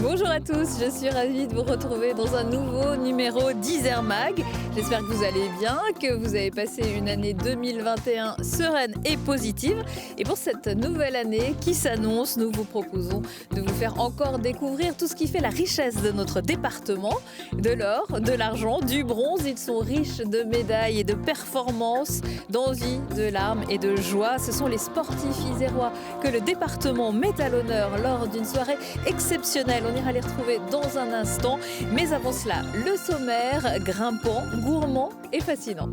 Bonjour à tous, je suis ravie de vous retrouver dans un nouveau numéro d'Isère Mag. J'espère que vous allez bien, que vous avez passé une année 2021 sereine et positive. Et pour cette nouvelle année qui s'annonce, nous vous proposons de vous faire encore découvrir tout ce qui fait la richesse de notre département. De l'or, de l'argent, du bronze, ils sont riches de médailles et de performances, d'envie, de larmes et de joie. Ce sont les sportifs isérois que le département met à l'honneur lors d'une soirée exceptionnelle. On ira les retrouver dans un instant. Mais avant cela, le sommaire grimpant, gourmand et fascinant.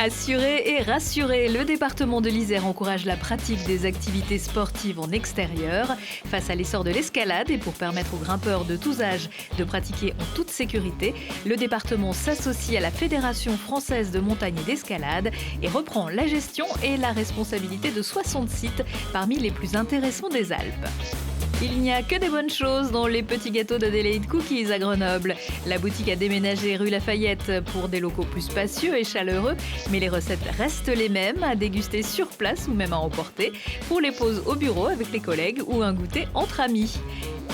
Assurer et rassurer, le département de l'Isère encourage la pratique des activités sportives en extérieur. Face à l'essor de l'escalade et pour permettre aux grimpeurs de tous âges de pratiquer en toute sécurité, le département s'associe à la Fédération française de montagne et d'escalade et reprend la gestion et la responsabilité de 60 sites parmi les plus intéressants des Alpes. Il n'y a que des bonnes choses dans les petits gâteaux d'Adélaïde Cookies à Grenoble. La boutique a déménagé rue Lafayette pour des locaux plus spacieux et chaleureux, mais les recettes restent les mêmes, à déguster sur place ou même à emporter, pour les pauses au bureau avec les collègues ou un goûter entre amis.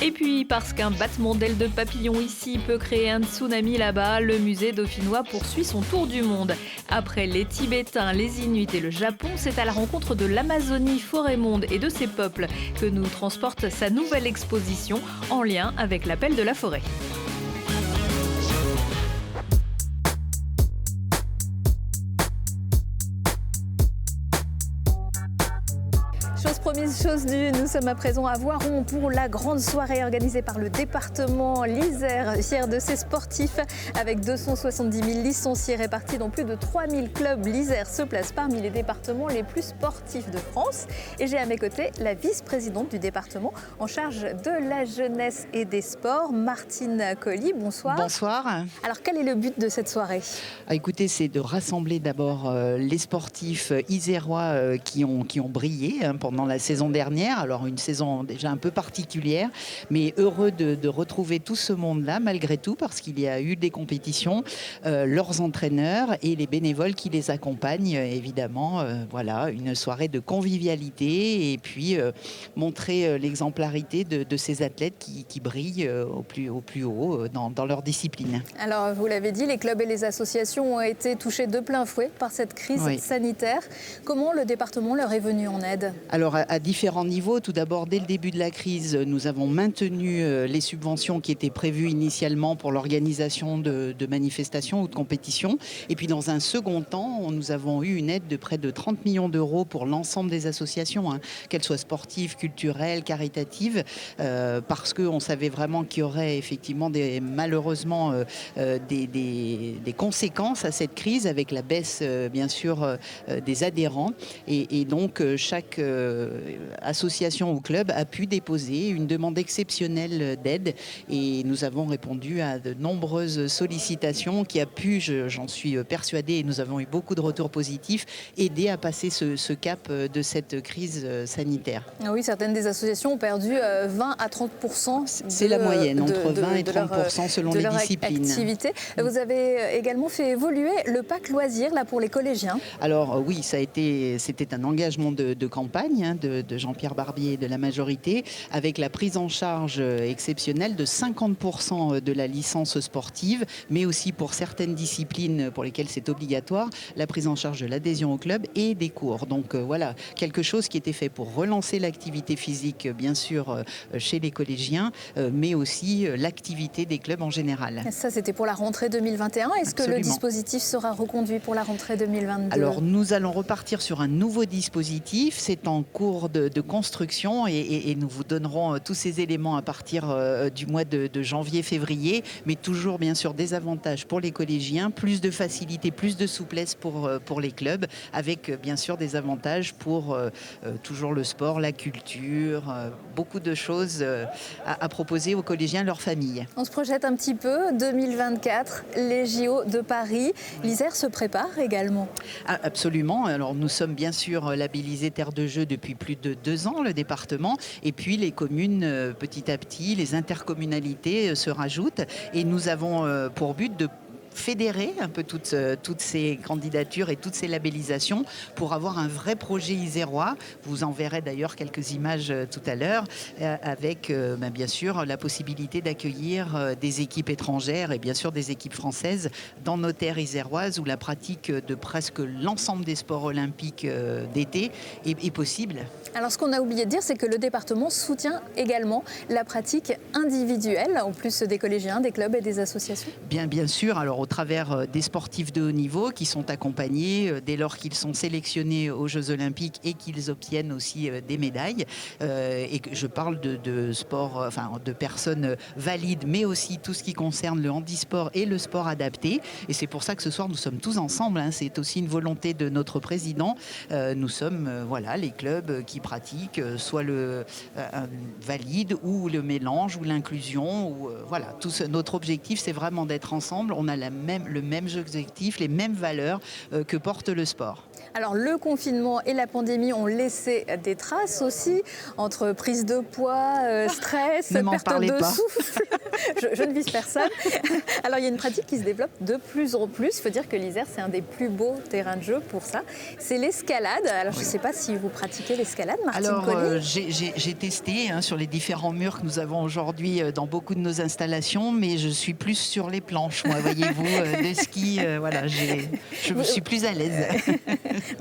Et puis, parce qu'un battement d'ailes de papillon ici peut créer un tsunami là-bas, le musée dauphinois poursuit son tour du monde. Après les Tibétains, les Inuits et le Japon, c'est à la rencontre de l'Amazonie, forêt-monde et de ses peuples que nous transporte sa nouvelle exposition en lien avec l'appel de la forêt. Chose promise, chose due, nous sommes à présent à Voiron pour la grande soirée organisée par le département l'Isère, fier de ses sportifs. Avec 270 000 licenciés répartis dans plus de 3 000 clubs, l'Isère se place parmi les départements les plus sportifs de France. Et j'ai à mes côtés la vice-présidente du département en charge de la jeunesse et des sports, Martine Colly. Bonsoir. Bonsoir. Alors quel est le but de cette soirée ? Écoutez, c'est de rassembler d'abord les sportifs isérois qui ont brillé pendant la saison dernière. Alors une saison déjà un peu particulière, mais heureux de retrouver tout ce monde-là malgré tout, parce qu'il y a eu des compétitions, leurs entraîneurs et les bénévoles qui les accompagnent, évidemment. Voilà, une soirée de convivialité et puis montrer l'exemplarité de ces athlètes qui brillent au plus haut dans leur discipline. Alors vous l'avez dit, les clubs et les associations ont été touchés de plein fouet par cette crise sanitaire. Comment le département leur est venu en aide ? Alors à différents niveaux. Tout d'abord, dès le début de la crise, nous avons maintenu les subventions qui étaient prévues initialement pour l'organisation de manifestations ou de compétitions. Et puis dans un second temps, nous avons eu une aide de près de 30 millions d'euros pour l'ensemble des associations, qu'elles soient sportives, culturelles, caritatives, parce qu'on savait vraiment qu'il y aurait effectivement malheureusement des conséquences à cette crise avec la baisse bien sûr des adhérents. Et donc chaque association ou club a pu déposer une demande exceptionnelle d'aide et nous avons répondu à de nombreuses sollicitations qui a pu, j'en suis persuadée, et nous avons eu beaucoup de retours positifs, aider à passer ce cap de cette crise sanitaire. Ah oui, certaines des associations ont perdu 20 à 30%. C'est la moyenne, entre 20 et 30% selon les disciplines. Activité. Vous avez également fait évoluer le pack loisirs là, pour les collégiens. Alors oui, c'était un engagement de campagne de Jean-Pierre Barbier et de la majorité, avec la prise en charge exceptionnelle de 50% de la licence sportive, mais aussi pour certaines disciplines pour lesquelles c'est obligatoire, la prise en charge de l'adhésion au club et des cours. Donc voilà, quelque chose qui était fait pour relancer l'activité physique, bien sûr, chez les collégiens, mais aussi l'activité des clubs en général. Ça, c'était pour la rentrée 2021. Est-ce que le dispositif sera reconduit pour la rentrée 2022 ? Alors, nous allons repartir sur un nouveau dispositif. C'est en cours de construction et nous vous donnerons tous ces éléments à partir du mois de janvier-février, mais toujours bien sûr des avantages pour les collégiens, plus de facilité, plus de souplesse pour les clubs, avec bien sûr des avantages pour toujours le sport, la culture, beaucoup de choses à proposer aux collégiens et leurs familles. On se projette un petit peu, 2024, les JO de Paris. L'Isère se prépare également. Absolument. Alors nous sommes bien sûr labellisés Terre de Jeux depuis plus de 2 ans, le département. Et puis les communes, petit à petit, les intercommunalités se rajoutent. Et nous avons pour but de fédérer un peu toutes ces candidatures et toutes ces labellisations pour avoir un vrai projet isérois. Vous en verrez d'ailleurs quelques images tout à l'heure avec bien sûr la possibilité d'accueillir des équipes étrangères et bien sûr des équipes françaises dans nos terres iséroises où la pratique de presque l'ensemble des sports olympiques d'été est possible. Alors ce qu'on a oublié de dire, c'est que le département soutient également la pratique individuelle, en plus des collégiens, des clubs et des associations. Bien sûr, alors au travers des sportifs de haut niveau qui sont accompagnés dès lors qu'ils sont sélectionnés aux Jeux Olympiques et qu'ils obtiennent aussi des médailles. Et que je parle de sport, de personnes valides, mais aussi tout ce qui concerne le handisport et le sport adapté. Et c'est pour ça que ce soir, nous sommes tous ensemble. C'est aussi une volonté de notre président. Nous sommes les clubs qui pratiquent soit le valide ou le mélange ou l'inclusion. Notre objectif, c'est vraiment d'être ensemble. On a le même objectif, les mêmes valeurs que porte le sport. Alors le confinement et la pandémie ont laissé des traces aussi, entre prise de poids, stress, perte de souffle. je ne vise personne. Alors il y a une pratique qui se développe de plus en plus. Il faut dire que l'Isère, c'est un des plus beaux terrains de jeu pour ça. C'est l'escalade. Alors je ne sais pas si vous pratiquez l'escalade, Martine Colli. J'ai testé sur les différents murs que nous avons aujourd'hui dans beaucoup de nos installations, mais je suis plus sur les planches, moi, voyez-vous, de ski. Je suis plus à l'aise.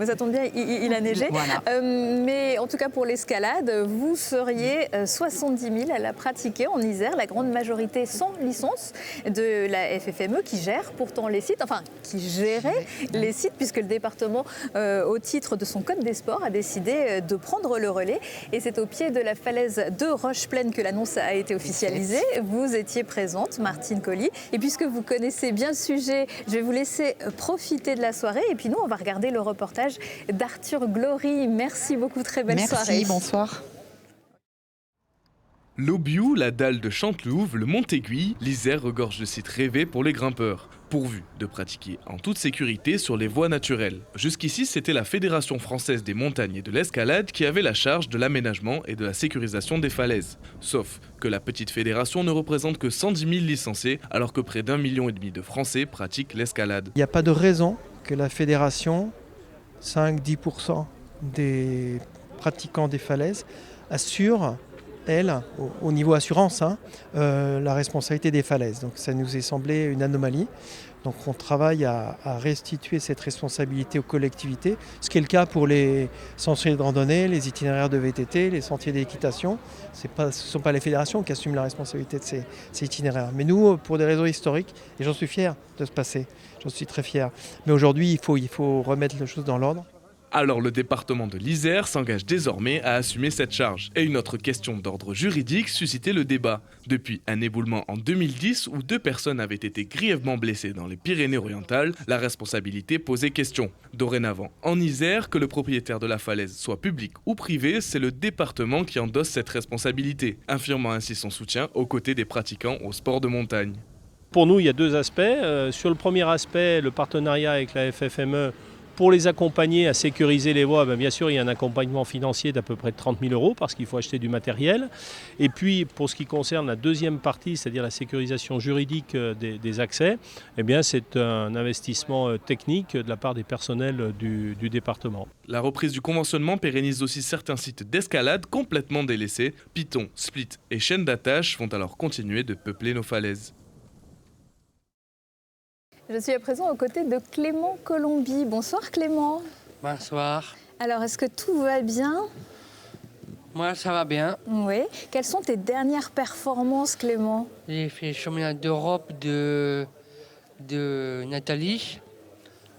Ça tombe bien, il a neigé. Voilà. Mais en tout cas, pour l'escalade, vous seriez 70 000 à la pratiquer en Isère, la grande majorité sans licence de la FFME qui gère pourtant les sites, qui gérait les sites, puisque le département, au titre de son code des sports, a décidé de prendre le relais. Et c'est au pied de la falaise de Roche-Pleine que l'annonce a été officialisée. Vous étiez présente, Martine Colli. Et puisque vous connaissez bien le sujet, je vais vous laisser profiter de la soirée. Et puis nous, on va regarder le reportage d'Arthur Glory. Merci beaucoup, très belle soirée. Merci, bonsoir. L'Aubiou, la dalle de Chantelouve, le Mont-Aiguille, l'Isère regorge de sites rêvés pour les grimpeurs, pourvus de pratiquer en toute sécurité sur les voies naturelles. Jusqu'ici, c'était la Fédération française des montagnes et de l'escalade qui avait la charge de l'aménagement et de la sécurisation des falaises. Sauf que la petite fédération ne représente que 110 000 licenciés, alors que près d'1,5 million de Français pratiquent l'escalade. Il n'y a pas de raison que la fédération, 5-10% des pratiquants des falaises, assure, elle, au niveau assurance, la responsabilité des falaises. Donc ça nous est semblé une anomalie. Donc on travaille à restituer cette responsabilité aux collectivités, ce qui est le cas pour les sentiers de randonnée, les itinéraires de VTT, les sentiers d'équitation. Ce ne sont pas les fédérations qui assument la responsabilité de ces itinéraires. Mais nous, pour des raisons historiques, et j'en suis fier de ce passé, j'en suis très fier. Mais aujourd'hui, il faut remettre les choses dans l'ordre. Alors le département de l'Isère s'engage désormais à assumer cette charge. Et une autre question d'ordre juridique suscitait le débat. Depuis un éboulement en 2010 où 2 personnes avaient été grièvement blessées dans les Pyrénées-Orientales, la responsabilité posait question. Dorénavant, en Isère, que le propriétaire de la falaise soit public ou privé, c'est le département qui endosse cette responsabilité, affirmant ainsi son soutien aux côtés des pratiquants au sport de montagne. Pour nous, il y a 2 aspects. Sur le premier aspect, le partenariat avec la FFME, pour les accompagner à sécuriser les voies, bien sûr, il y a un accompagnement financier d'à peu près 30 000 € parce qu'il faut acheter du matériel. Et puis, pour ce qui concerne la deuxième partie, c'est-à-dire la sécurisation juridique des accès, c'est un investissement technique de la part des personnels du département. La reprise du conventionnement pérennise aussi certains sites d'escalade complètement délaissés. Piton, Split et chaînes d'attache vont alors continuer de peupler nos falaises. Je suis à présent aux côtés de Clément Colombi. Bonsoir Clément. Bonsoir. Alors, est-ce que tout va bien ? Moi, ça va bien. Oui. Quelles sont tes dernières performances, Clément ? J'ai fait le championnat d'Europe de Nathalie.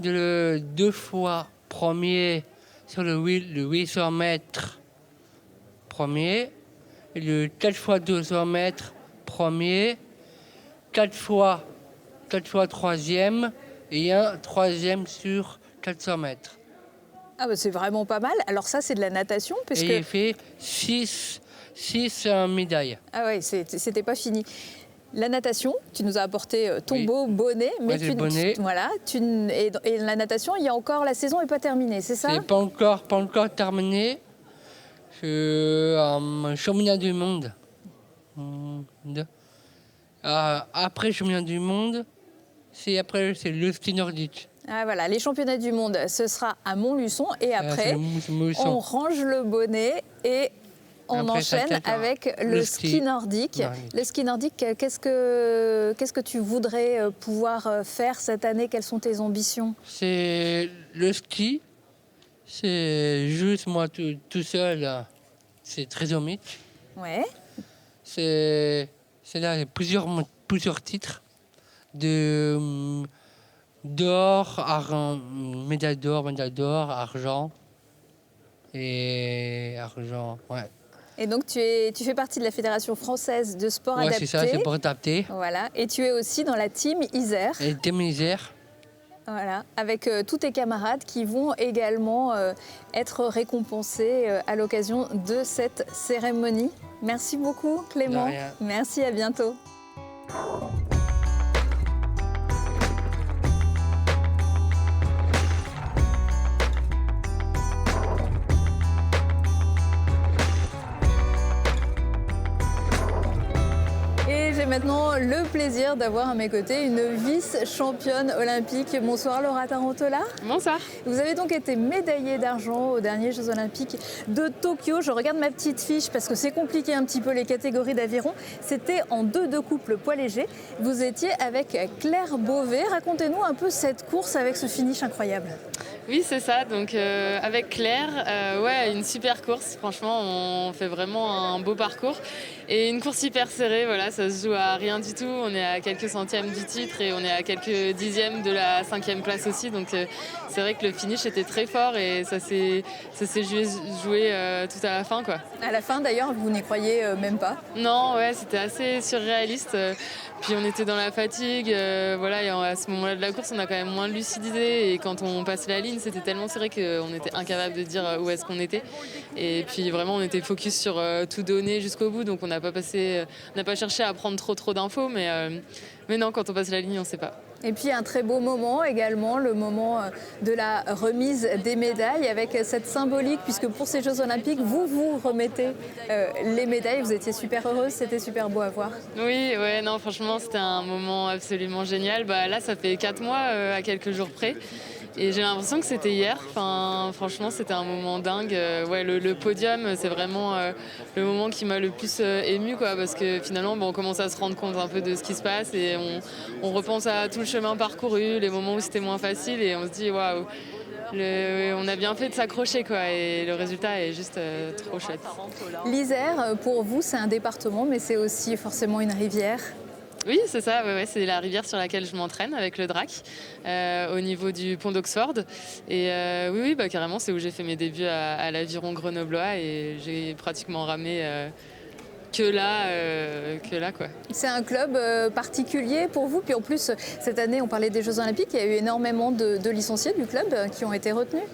2 fois premier sur le 800 mètres premier. Et le 4 fois 200 mètres premier. 4 fois troisième et un troisième sur 400 mètres. Ah bah c'est vraiment pas mal. Alors ça, c'est de la natation parce et que... j'ai fait 6 médailles. Ah oui, c'était pas fini. La natation, tu nous as apporté ton beau bonnet. Mais bonnet. Et la natation, il y a encore, la saison n'est pas terminée, c'est ça ? C'est pas encore terminé. Championnat du monde. Après championnat du monde, c'est le ski nordique. Ah, voilà, les championnats du monde, ce sera à Montluçon et après, on range le bonnet et on Après, enchaîne ça, avec le ski nordique. Le ski nordique, qu'est-ce que tu voudrais pouvoir faire cette année? Quelles sont tes ambitions? C'est le ski, c'est juste moi tout seul, c'est trisomique. Ouais. C'est là, il y a plusieurs titres d'or, médaille d'or, argent et argent, ouais. Et donc tu fais partie de la Fédération française de sport Ouais, adapté. c'est ça, c'est pour adapter. Voilà. Et tu es aussi dans la team Isère. Et team Isère. Voilà, avec tous tes camarades qui vont également être récompensés à l'occasion de cette cérémonie. Merci beaucoup Clément. De rien. Merci, à bientôt. Et j'ai maintenant le plaisir d'avoir à mes côtés une vice-championne olympique. Bonsoir Laura Tarantola. Bonsoir. Vous avez donc été médaillée d'argent aux derniers Jeux Olympiques de Tokyo. Je regarde ma petite fiche parce que c'est compliqué un petit peu les catégories d'aviron. C'était en 2 couple poids léger. Vous étiez avec Claire Beauvais. Racontez-nous un peu cette course avec ce finish incroyable. Oui, c'est ça. Donc avec Claire, ouais, une super course. Franchement, on fait vraiment un beau parcours et une course hyper serrée. Voilà, ça se joue à rien du tout. On est à quelques centièmes du titre et on est à quelques dixièmes de la 5e place aussi. Donc c'est vrai que le finish était très fort et ça s'est joué tout à la fin, quoi. À la fin, d'ailleurs, vous n'y croyez même pas? Non, ouais, c'était assez surréaliste. Puis on était dans la fatigue, voilà, et à ce moment-là de la course, on a quand même moins de lucidité. Et quand on passe la ligne, c'était tellement serré qu'on était incapable de dire où est-ce qu'on était. Et puis vraiment, on était focus sur tout donner jusqu'au bout. Donc on n'a pas cherché à prendre trop d'infos, mais non, quand on passe la ligne, on ne sait pas. Et puis un très beau moment également, le moment de la remise des médailles avec cette symbolique, puisque pour ces Jeux Olympiques, vous remettez les médailles. Vous étiez super heureuse, c'était super beau à voir. Oui, ouais, non, franchement, c'était un moment absolument génial. Là, ça fait 4 mois, à quelques jours près. Et j'ai l'impression que c'était hier. Enfin, franchement, c'était un moment dingue. Ouais, le podium, c'est vraiment le moment qui m'a le plus émue, quoi, parce que finalement, on commence à se rendre compte un peu de ce qui se passe et on repense à tout le chemin parcouru, les moments où c'était moins facile et on se dit waouh. On a bien fait de s'accrocher, quoi, et le résultat est juste trop chouette. L'Isère, pour vous, c'est un département, mais c'est aussi forcément une rivière. Oui, c'est ça, ouais, c'est la rivière sur laquelle je m'entraîne avec le DRAC, au niveau du pont d'Oxford. Et oui, carrément, c'est où j'ai fait mes débuts à l'aviron grenoblois et j'ai pratiquement ramé que là, quoi. C'est un club particulier pour vous. Puis en plus, cette année, on parlait des Jeux Olympiques. Il y a eu énormément de licenciés du club qui ont été retenus.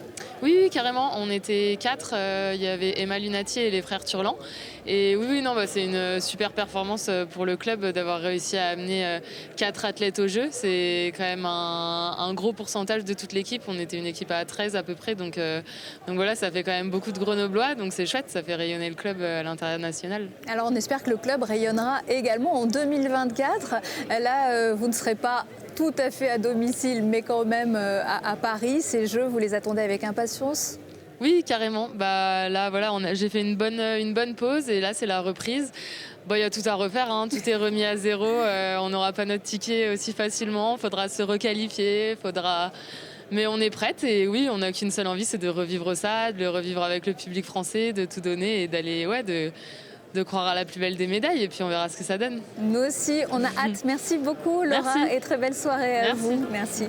Oui, carrément. On était 4. Il y avait Emma Lunati et les frères Turlan. Et oui, non, c'est une super performance pour le club d'avoir réussi à amener 4 athlètes aux Jeux. C'est quand même un gros pourcentage de toute l'équipe. On était une équipe à 13 à peu près. Donc voilà, ça fait quand même beaucoup de Grenoblois. Donc c'est chouette, ça fait rayonner le club à l'international. Alors on espère que le club rayonnera également en 2024. Là, vous ne serez pas tout à fait à domicile, mais quand même à Paris. Ces Jeux, vous les attendez avec impatience ? Oui, carrément. Là, voilà, j'ai fait une bonne pause et là, c'est la reprise. Il y a tout à refaire, hein. Tout est remis à zéro. On n'aura pas notre ticket aussi facilement. Il faudra se requalifier, mais on est prête et oui, on n'a qu'une seule envie, c'est de revivre ça, de le revivre avec le public français, de tout donner et d'aller, de croire à la plus belle des médailles et puis on verra ce que ça donne. Nous aussi, on a hâte. Merci beaucoup Laura. Merci. Et très belle soirée à vous. Merci.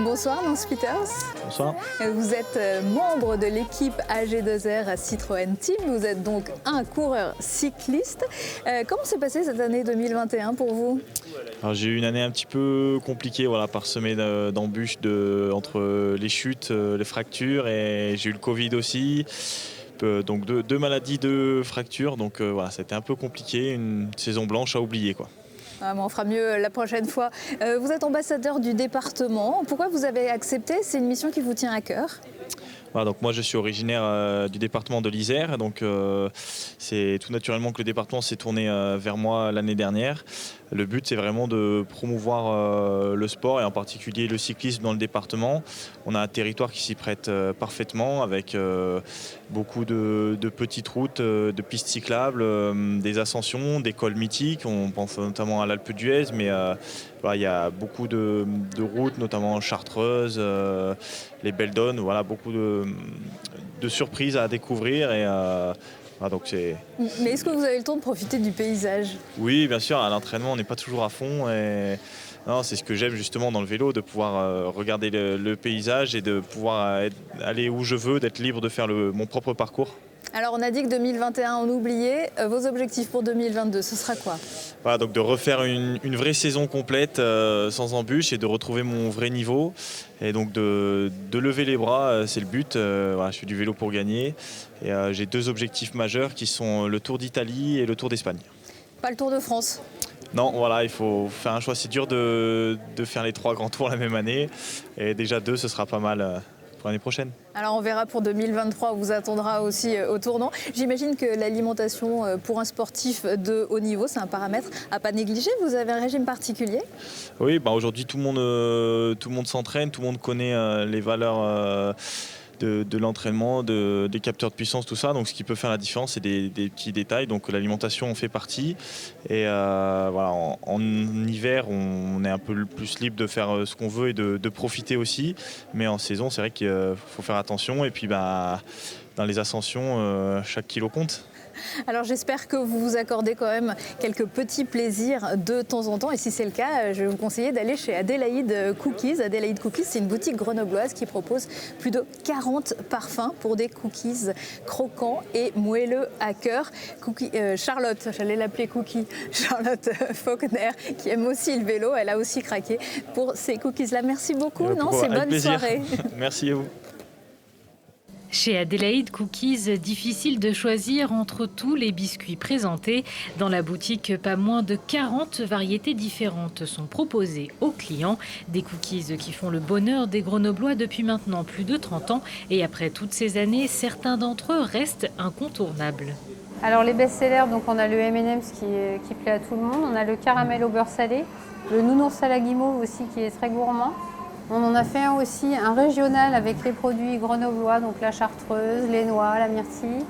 Bonsoir Nance Peters. Bonsoir. Vous êtes membre de l'équipe AG2R à Citroën Team. Vous êtes donc un coureur cycliste. Comment s'est passée cette année 2021 pour vous ? Alors, j'ai eu une année un petit peu compliquée, parsemée d'embûches entre les chutes, les fractures, et j'ai eu le Covid aussi. Donc deux maladies, 2 fractures. Donc c'était un peu compliqué, une saison blanche à oublier, quoi. Ah, mais on fera mieux la prochaine fois. Vous êtes ambassadeur du département. Pourquoi vous avez accepté ? C'est une mission qui vous tient à cœur ? Donc moi je suis originaire du département de l'Isère, donc c'est tout naturellement que le département s'est tourné vers moi l'année dernière. Le but c'est vraiment de promouvoir le sport et en particulier le cyclisme dans le département. On a un territoire qui s'y prête parfaitement avec beaucoup de petites routes, de pistes cyclables, des ascensions, des cols mythiques. On pense notamment à l'Alpe d'Huez, mais il y a beaucoup de routes, notamment chartreuses, les Belles Donnes, beaucoup de surprises à découvrir. Mais est-ce que vous avez le temps de profiter du paysage ? Oui, bien sûr, à l'entraînement on n'est pas toujours à fond. Non, c'est ce que j'aime justement dans le vélo, de pouvoir regarder le paysage et de pouvoir aller où je veux, d'être libre de faire mon propre parcours. Alors on a dit que 2021 on oubliait. Vos objectifs pour 2022, ce sera quoi ? Donc de refaire une vraie saison complète sans embûches et de retrouver mon vrai niveau. Et donc de lever les bras, c'est le but. Je fais du vélo pour gagner. Et j'ai 2 objectifs majeurs qui sont le Tour d'Italie et le Tour d'Espagne. Pas le Tour de France ? Non, il faut faire un choix. C'est dur de faire les 3 grands tours la même année. Et déjà 2, ce sera pas mal pour l'année prochaine. Alors on verra pour 2023, on vous attendra aussi au tournant. J'imagine que l'alimentation pour un sportif de haut niveau, c'est un paramètre à pas négliger. Vous avez un régime particulier ? Oui, aujourd'hui tout le monde s'entraîne, tout le monde connaît les valeurs de l'entraînement, des capteurs de puissance, tout ça. Donc ce qui peut faire la différence, c'est des petits détails. Donc l'alimentation en fait partie. Et en hiver, on est un peu plus libre de faire ce qu'on veut et de profiter aussi. Mais en saison, c'est vrai qu'il faut faire attention. Et puis dans les ascensions, chaque kilo compte. Alors j'espère que vous vous accordez quand même quelques petits plaisirs de temps en temps. Et si c'est le cas, je vais vous conseiller d'aller chez Adélaïde Cookies. Adélaïde Cookies, c'est une boutique grenobloise qui propose plus de 40 parfums pour des cookies croquants et moelleux à cœur. Charlotte, j'allais l'appeler Cookie, Charlotte Faulkner, qui aime aussi le vélo, elle a aussi craqué pour ces cookies-là. Merci beaucoup, bonne soirée. Merci à vous. Chez Adélaïde Cookies, difficile de choisir entre tous les biscuits présentés. Dans la boutique, pas moins de 40 variétés différentes sont proposées aux clients. Des cookies qui font le bonheur des Grenoblois depuis maintenant plus de 30 ans. Et après toutes ces années, certains d'entre eux restent incontournables. Alors les best-sellers, donc on a le M&M's qui plaît à tout le monde. On a le caramel au beurre salé, le nounours à la guimauve aussi qui est très gourmand. On en a fait aussi un régional avec les produits grenoblois, donc la chartreuse, les noix, la myrtille.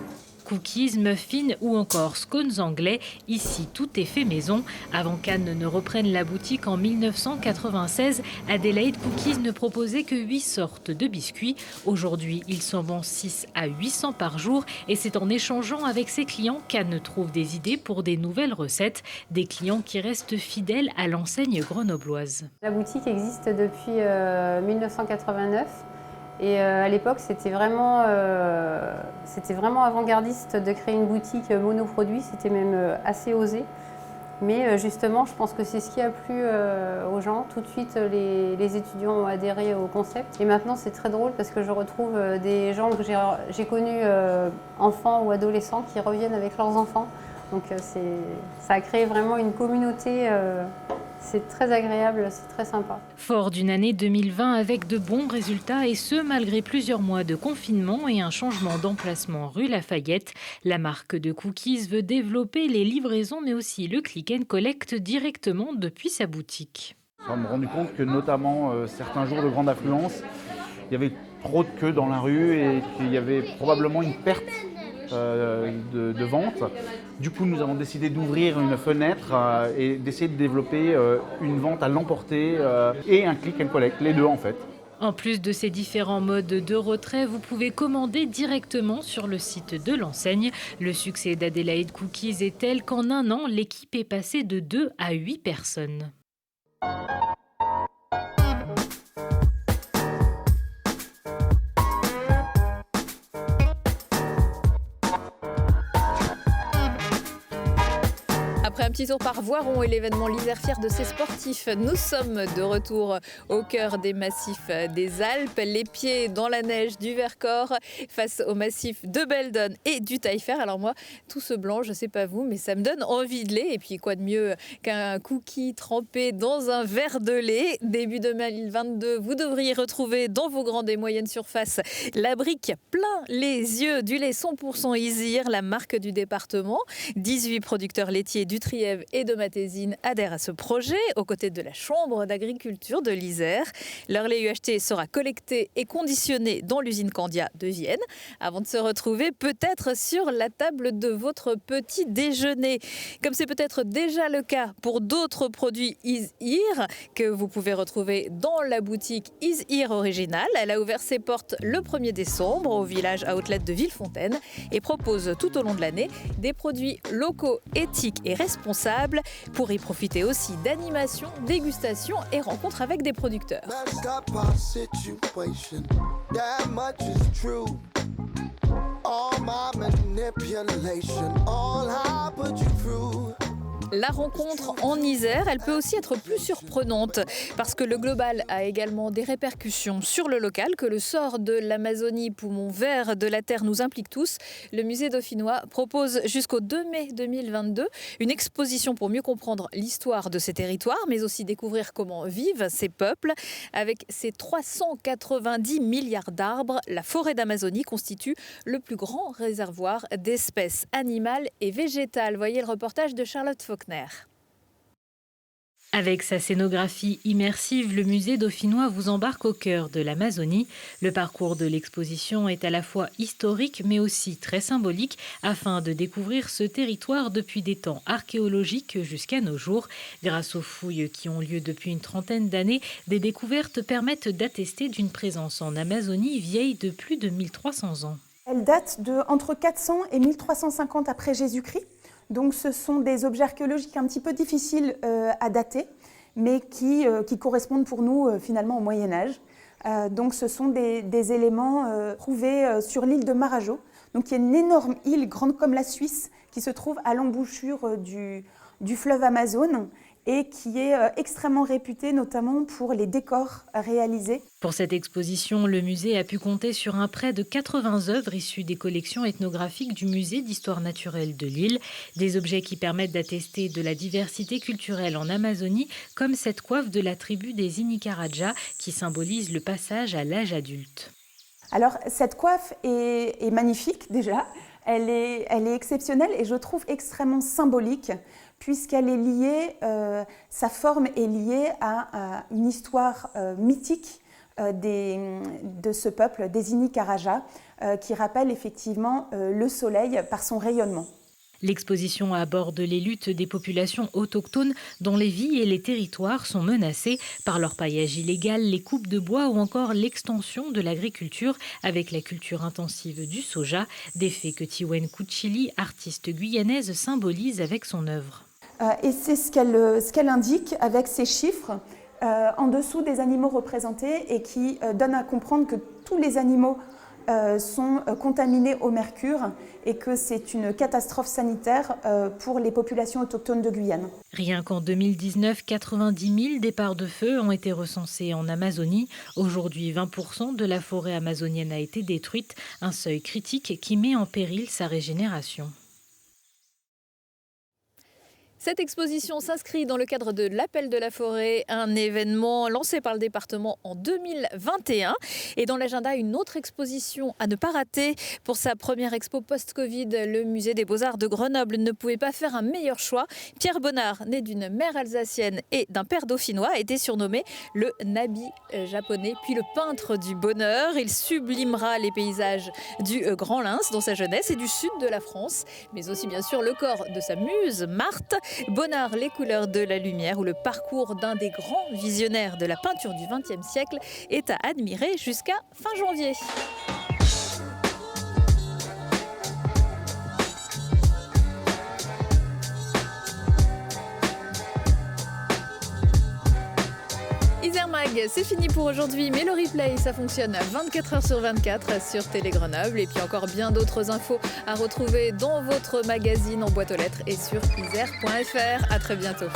Cookies, muffins ou encore scones anglais, ici tout est fait maison. Avant qu'Anne ne reprenne la boutique en 1996, Adélaïde Cookies ne proposait que 8 sortes de biscuits. Aujourd'hui, il s'en vend 6 à 800 par jour et c'est en échangeant avec ses clients qu'Anne trouve des idées pour des nouvelles recettes. Des clients qui restent fidèles à l'enseigne grenobloise. La boutique existe depuis 1989. Et à l'époque, c'était vraiment avant-gardiste de créer une boutique monoproduit, c'était même assez osé. Mais justement, je pense que c'est ce qui a plu aux gens. Tout de suite, les étudiants ont adhéré au concept. Et maintenant, c'est très drôle parce que je retrouve des gens que j'ai connus enfants ou adolescents qui reviennent avec leurs enfants. Donc ça a créé vraiment une communauté. C'est très agréable, c'est très sympa. Fort d'une année 2020 avec de bons résultats et ce malgré plusieurs mois de confinement et un changement d'emplacement rue Lafayette, la marque de cookies veut développer les livraisons mais aussi le click and collect directement depuis sa boutique. On m'a rendu compte que notamment certains jours de grande affluence, il y avait trop de queues dans la rue et qu'il y avait probablement une perte de vente. Du coup, nous avons décidé d'ouvrir une fenêtre et d'essayer de développer une vente à l'emporter et un click and collect, les deux en fait. En plus de ces différents modes de retrait, vous pouvez commander directement sur le site de l'enseigne. Le succès d'Adélaïde Cookies est tel qu'en un an, l'équipe est passée de 2 à 8 personnes. Après un petit tour par Voiron et l'événement l'Isère fier de ses sportifs, nous sommes de retour au cœur des massifs des Alpes, les pieds dans la neige du Vercors face au massif de Beldon et du Taillefer. Alors moi, tout ce blanc, je sais pas vous, mais ça me donne envie de lait. Et puis quoi de mieux qu'un cookie trempé dans un verre de lait. Début 2022, vous devriez retrouver dans vos grandes et moyennes surfaces la brique plein les yeux du lait 100% Isir, la marque du département. 18 producteurs laitiers du Trièves et de Matésine adhèrent à ce projet aux côtés de la Chambre d'agriculture de l'Isère. Leur lait UHT sera collecté et conditionné dans l'usine Candia de Vienne avant de se retrouver peut-être sur la table de votre petit déjeuner. Comme c'est peut-être déjà le cas pour d'autres produits Isir que vous pouvez retrouver dans la boutique Isir Original. Elle a ouvert ses portes le 1er décembre au village outlet de Villefontaine et propose tout au long de l'année des produits locaux, éthiques et responsables pour y profiter aussi d'animations, dégustations et rencontres avec des producteurs. La rencontre en Isère, elle peut aussi être plus surprenante parce que le global a également des répercussions sur le local, que le sort de l'Amazonie, poumon vert de la Terre, nous implique tous. Le musée dauphinois propose jusqu'au 2 mai 2022 une exposition pour mieux comprendre l'histoire de ces territoires, mais aussi découvrir comment vivent ces peuples. Avec ses 390 milliards d'arbres, la forêt d'Amazonie constitue le plus grand réservoir d'espèces animales et végétales. Voyez le reportage de Charlotte Faulkner. Avec sa scénographie immersive, le musée dauphinois vous embarque au cœur de l'Amazonie. Le parcours de l'exposition est à la fois historique mais aussi très symbolique afin de découvrir ce territoire depuis des temps archéologiques jusqu'à nos jours. Grâce aux fouilles qui ont lieu depuis une trentaine d'années, des découvertes permettent d'attester d'une présence en Amazonie vieille de plus de 1300 ans. Elle date de entre 400 et 1350 après Jésus-Christ. Donc ce sont des objets archéologiques un petit peu difficiles à dater, mais qui correspondent pour nous finalement au Moyen-Âge. Donc ce sont des éléments trouvés sur l'île de Marajo, donc qui est une énorme île grande comme la Suisse, qui se trouve à l'embouchure du fleuve Amazone et qui est extrêmement réputée notamment pour les décors réalisés. Pour cette exposition, le musée a pu compter sur un prêt de 80 œuvres issues des collections ethnographiques du musée d'histoire naturelle de Lille. Des objets qui permettent d'attester de la diversité culturelle en Amazonie, comme cette coiffe de la tribu des Inikaraja qui symbolise le passage à l'âge adulte. Alors cette coiffe est magnifique déjà, elle est exceptionnelle et je trouve extrêmement symbolique, puisqu'elle est liée, sa forme est liée à une histoire mythique de ce peuple, des Inikaraja, qui rappelle effectivement le soleil par son rayonnement. L'exposition aborde les luttes des populations autochtones dont les vies et les territoires sont menacés par leur paillage illégal, les coupes de bois ou encore l'extension de l'agriculture avec la culture intensive du soja, des faits que Tiwen Kuchili, artiste guyanaise, symbolise avec son œuvre. Et c'est ce qu'elle indique avec ces chiffres en dessous des animaux représentés et qui donnent à comprendre que tous les animaux sont contaminés au mercure et que c'est une catastrophe sanitaire pour les populations autochtones de Guyane. Rien qu'en 2019, 90 000 départs de feu ont été recensés en Amazonie. Aujourd'hui, 20% de la forêt amazonienne a été détruite, un seuil critique qui met en péril sa régénération. Cette exposition s'inscrit dans le cadre de l'Appel de la forêt, un événement lancé par le département en 2021. Et dans l'agenda, une autre exposition à ne pas rater. Pour sa première expo post-Covid, le musée des Beaux-Arts de Grenoble ne pouvait pas faire un meilleur choix. Pierre Bonnard, né d'une mère alsacienne et d'un père dauphinois, a été surnommé le Nabi japonais, puis le peintre du bonheur. Il sublimera les paysages du Grand Lens dans sa jeunesse et du sud de la France, mais aussi bien sûr le corps de sa muse, Marthe. Bonnard, les couleurs de la lumière, où le parcours d'un des grands visionnaires de la peinture du XXe siècle est à admirer jusqu'à fin janvier. Isère Mag, c'est fini pour aujourd'hui, mais le replay, ça fonctionne 24 h sur 24 sur Télé Grenoble. Et puis encore bien d'autres infos à retrouver dans votre magazine en boîte aux lettres et sur isère.fr. À très bientôt.